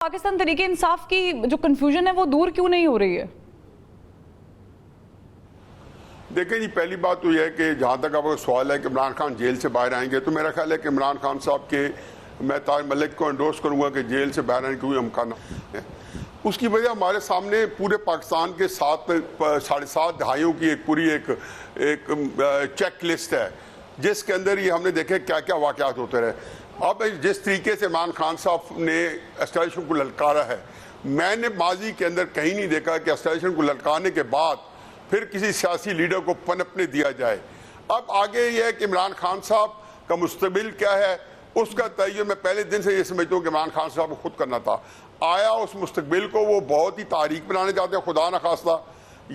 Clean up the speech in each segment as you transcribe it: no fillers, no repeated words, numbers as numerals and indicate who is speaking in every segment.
Speaker 1: पाकिस्तान तरीके इंसाफ की जो कंफ्यूजन है वो दूर क्यों नहीं हो रही है?
Speaker 2: देखें जी, पहली बात तो यह है कि जहाँ तक आपका सवाल है कि इमरान खान जेल से बाहर आएंगे, तो मेरा ख्याल है कि इमरान खान साहब के मैं ताज मलिक को एंडोर्स करूँगा कि जेल से बाहर आने की कोई अमकान है। उसकी वजह हमारे सामने पूरे पाकिस्तान के 7.5 दहाइयों की एक पूरी एक चेक लिस्ट है, जिसके अंदर ये हमने देखे क्या क्या वाक़यात होते रहे। अब जिस तरीके से इमरान खान साहब ने एस्टेब्लिशमेंट को ललकारा है, मैंने माजी के अंदर कहीं नहीं देखा कि एस्टेब्लिशमेंट को ललकारने के बाद फिर किसी सियासी लीडर को पनपने दिया जाए। अब आगे यह है कि इमरान खान साहब का मुस्तकबिल क्या है, उसका तयन मैं पहले दिन से ये समझता हूँ कि इमरान खान साहब को खुद करना था। आया उस मुस्तकबिल को वो बहुत ही तारीख बनाने चाहते हैं खुदा न खास्ता,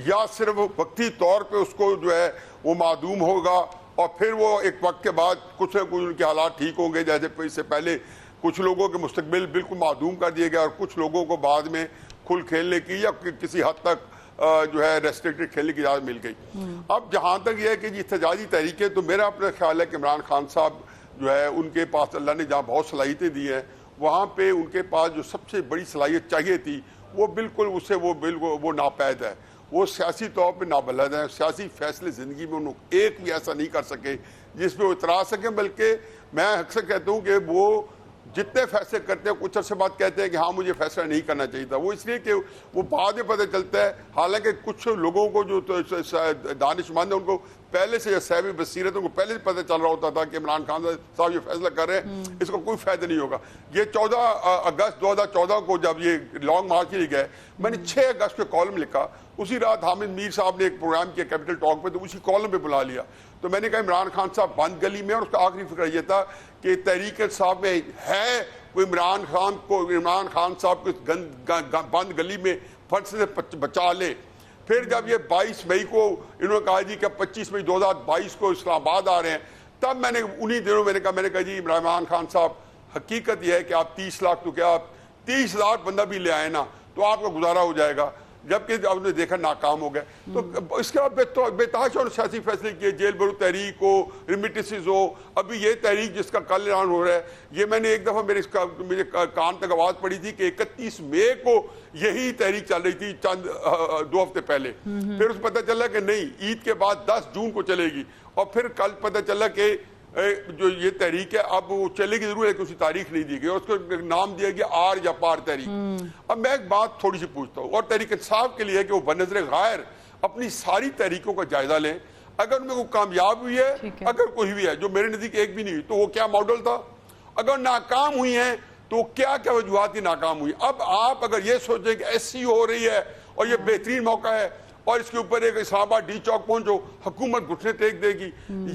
Speaker 2: या सिर्फ वक्ती तौर पे उसको जो है वो मादूम होगा और फिर वो एक वक्त के बाद कुछ न कुछ उनके हालात ठीक होंगे। जैसे इससे पहले कुछ लोगों के मुस्तकबिल बिल्कुल मादूम कर दिए गए और कुछ लोगों को बाद में खुल खेलने की या किसी हद तक जो है रेस्ट्रिक्टेड खेलने की इजाज़त मिल गई। अब जहाँ तक यह है कि इhtजाजी तहरीकें, तो मेरा अपना ख्याल है कि इमरान खान साहब जो है उनके पास अल्लाह ने जहाँ बहुत सलाहियतें दी हैं, वहाँ पे उनके पास जो सबसे बड़ी सलाहियत चाहिए थी वो बिल्कुल उससे वो नापैद है। वो सियासी तौर पे नाबलद हैं, सियासी फैसले ज़िंदगी में उन्होंने एक भी ऐसा नहीं कर सके जिस पे वो इतरा सकें। बल्कि मैं अक्सर कहता हूँ कि वो जितने फैसले करते हैं कुछ अर्से बाद कहते हैं कि हाँ मुझे फैसला नहीं करना चाहिए था। वो इसलिए कि वो बाद में पता चलता है, हालांकि कुछ लोगों को जो दानिशमंद है उनको पहले से, या साहिब बसीरत, उनको पहले से पता चल रहा होता था कि इमरान खान साहब ये फैसला कर रहे हैं, इसको कोई फायदा नहीं होगा। ये 14 अगस्त 2014 को जब ये लॉन्ग मार्च के लिए गए, मैंने 6 अगस्त को कॉलम लिखा। उसी रात हामिद मीर साहब ने एक प्रोग्राम किया कैपिटल टॉक पे, तो उसी कॉलम पे बुला लिया। तो मैंने कहा इमरान खान साहब बंद गली में, और उसका आखिरी फिक्र ये था कि तहरीक इंसाफ में है वो इमरान खान साहब को बंद गली में फर्ज से बचा ले। फिर जब ये 22 मई को इन्होंने कहा जी कि 25 मई 2022 को इस्लामाबाद आ रहे हैं, तब मैंने उन्हीं दिनों मैंने कहा जी इमरान खान साहब, हकीकत यह है कि आप 30 लाख, तो क्या आप 30 लाख बंदा भी ले आए ना तो आपका गुजारा हो जाएगा। जबकि आपने देखा नाकाम हो गए। तो इसके बाद बेतहाशा और सियासी फैसले किए, जेल बरू तहरीक हो, रिमिटेंसेस हो, अभी ये तहरीक जिसका कल ऐलान हो रहा है, ये मैंने एक दफ़ा मेरे कान तक आवाज़ पड़ी थी कि 31 मई को यही तहरीक चल रही थी, चंद 2 हफ्ते पहले। फिर उसे पता चला कि नहीं, ईद के बाद 10 जून को चलेगी, और फिर कल पता चला कि जो ये तहरीक है अब वो चलेगी जरूर है कि उसकी तारीख नहीं दी गई और उसको नाम दिया गया आर या पार तहरीक। अब मैं एक बात थोड़ी सी पूछता हूँ, और तहरीक इंसाफ के लिए है कि वो बनज़र गैर अपनी सारी तहरीकों का जायजा लें। अगर उनमें कोई कामयाब हुई है, अगर कोई भी है, जो मेरे नज़दीक एक भी नहीं हुई, तो वो क्या मॉडल था। अगर नाकाम हुई है तो क्या क्या वजूहत नाकाम हुई। अब आप अगर ये सोचें कि SCO हो रही है और ये बेहतरीन मौका है और इसके ऊपर एक इस्लामाबाद डी चौक पहुंचो, हुकूमत घुटने टेक देगी,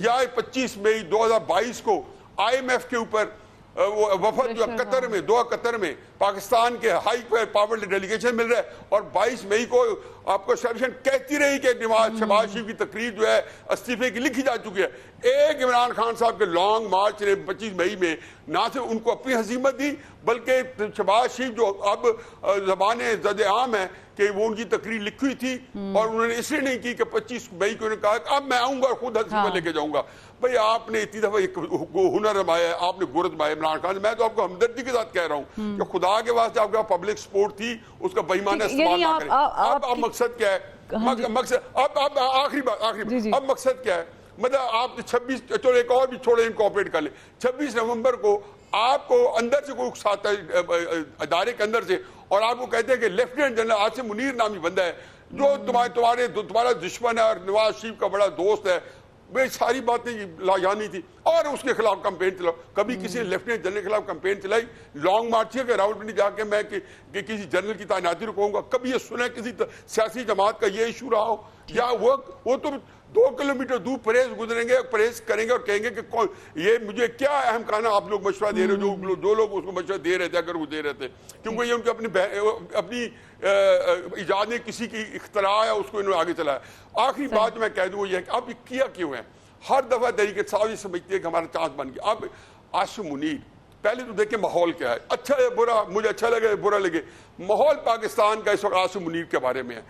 Speaker 2: या 25 मई 2022 को IMF के ऊपर वो वफद जो कतर में, दोहा कतर में पाकिस्तान के हाई पावर डेलीगेशन मिल रहा है, और 22 मई को आपको एस्टेब्लिशमेंट कहती रही कि शहबाज शरीफ की तकरीर जो है इस्तीफे की लिखी जा चुकी है। एक इमरान खान साहब के लॉन्ग मार्च ने 25 मई में ना सिर्फ उनको अपनी हजीमत दी, बल्कि शहबाज शरीफ जो अब ज़बाने ज़द आम है कि वो उनकी तकरीर लिखी हुई थी और उन्होंने इसलिए नहीं की कि 25 मई को उन्होंने कहा अब मैं आऊंगा और खुद हजीमत लेके जाऊंगा। भाई आपने इतनी दफा एक हुनर रमाया, आपने गुरत रमाया इमरान खान। मैं तो आपको हमदर्दी के साथ कह रहा हूँ कि खुदा के वास्ते आपका पब्लिक सपोर्ट थी, उसका बेईमाना इस्तेमाल ना करें। अब मकसद क्या है, मकसद अब आखिरी बात, अब मकसद क्या है, मतलब आप 26, चलो एक और भी छोड़े, इनकॉर्पोरेट कर ले, 26 नवंबर को आपको अंदर से कोई उकसाता है अदारे के अंदर से, और आपको कहते हैं कि लेफ्टिनेंट जनरल आसिम मुनीर नामी बंदा है जो तुम्हारा दुश्मन है और नवाज शरीफ का बड़ा दोस्त है, वे सारी बातें लायानी थी, और उसके खिलाफ कंपेन चलाओ। कभी किसी लेफ्टिनेंट जनरल के खिलाफ कंपेन चलाई, लॉन्ग मार्च के रावलपिंडी जाके मैं कि किसी जनरल की तैनाती रुकूंगा, कभी ये सुना किसी सियासी जमात का ये इशू रहा हो, या वो तो 2 किलोमीटर दूर परहेज गुजरेंगे, परहेज करेंगे और कहेंगे कि कौन ये मुझे क्या अहम कहना आप लोग मशवरा दे रहे हो, जो लोग उसको मशवरा दे रहे थे, अगर वो दे रहे थे, क्योंकि ये उनकी अपनी इजाद ने किसी की इख्तरा है, उसको इन्होंने आगे चलाया। आखिरी बात मैं कह दूँ ये है कि अब किया क्यों है, हर दफा तहरीक साहब ये समझती है कि हमारा चांस बन गया। अब आसिम मुनीर, पहले तो देखिए माहौल क्या है, अच्छा है बुरा, मुझे अच्छा लगे बुरा लगे, माहौल पाकिस्तान का इस वक्त आसिम मुनीर के बारे में है।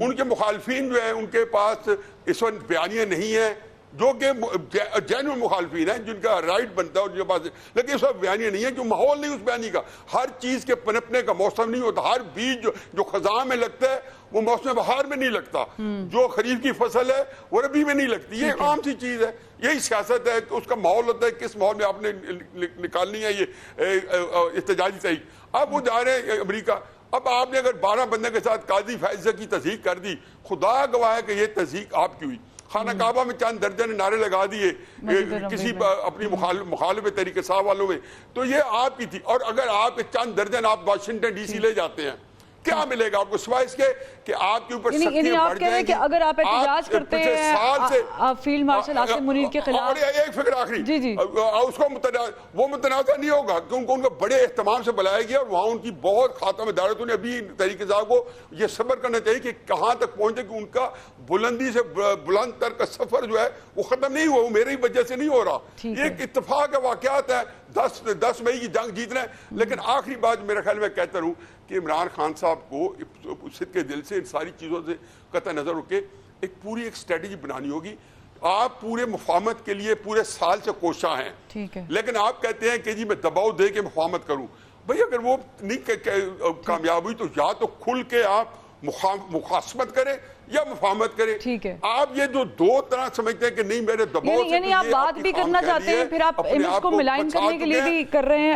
Speaker 2: उनके मुखालफिन जो है उनके पास इस वक्त बयानियां नहीं है, جو کہ جینوئن مخالفین ہیں جن کا رائٹ بنتا ہے اور جو بات ہے، لیکن یہ سب بیانیہ نہیں ہے، جو ماحول نہیں اس بیانی کا. ہر چیز کے پنپنے کا موسم نہیں ہوتا. ہر بیج جو خزاں میں لگتا ہے وہ موسم بہار میں نہیں لگتا. جو خریف کی فصل ہے وہ ربی میں نہیں لگتی. یہ عام سی چیز ہے. یہی سیاست ہے. اس کا ماحول ہوتا ہے کس ماحول میں آپ نے نکالنی ہے یہ احتجاجی تحریک. اب وہ جا رہے ہیں امریکہ. اب آپ نے اگر 12 بندے کے ساتھ قاضی فائزہ کی تصدیق کر دی، خدا گواہ ہے کہ یہ تصدیق آپ کی ہوئی. خانہ کعبہ میں چند درجن نعرے لگا دیے کسی اپنی مخالف تحریک انصاف والوں میں، تو یہ آپ کی تھی. اور اگر آپ چند درجن آپ واشنگٹن ڈی سی لے جاتے ہیں، کیا ملے گا آپ کو سوائے اس کے کہ آپ کے اوپر
Speaker 1: یعنی آپ کہہ رہے ہیں کہ اگر آپ احتجاج کرتے ہیں فیلڈ مارشل عاصم منیر کے خلاف.
Speaker 2: اور ایک فکر آخری،
Speaker 1: جی
Speaker 2: اس کو وہ متنازع نہیں ہوگا کیونکہ ان کو بڑے اہتمام سے بلایا گیا اور وہاں ان کی بہت خاتمہ دارتوں نے ابھی تحریک انصاف کو یہ صبر کرنا چاہیے کہ کہاں تک پہنچے کہ ان کا بلندی سے بلند تر کا سفر جو ہے وہ ختم نہیں ہوا. وہ میری وجہ سے نہیں ہو رہا. یہ ایک اتفاق ہے، واقعات ہے. 10 مئی کی جنگ جیتنا ہے. لیکن آخری بات میرے خیال میں کہتا رہوں کہ عمران خان صاحب کو صدق کے دل سے ان ساری چیزوں سے قطع نظر رکھ کے ایک پوری اسٹریٹجی بنانی ہوگی. آپ پورے مفاہمت کے لیے پورے سال سے کوشاں ہیں، لیکن آپ کہتے ہیں کہ جی میں دباؤ دے کے مفاہمت کروں. بھئی اگر وہ نہیں کامیاب ہوئی تو یا تو کھل کے آپ مخاصمت کریں یا مفاہمت کریں. آپ یہ جو دو طرح سمجھتے ہیں کہ نہیں میرے دباؤ سے،
Speaker 1: یعنی آپ بات بھی کرنا چاہتے ہیں پھر آپ امیج کو ملائن کرنے کے لیے بھی کر رہے ہیں.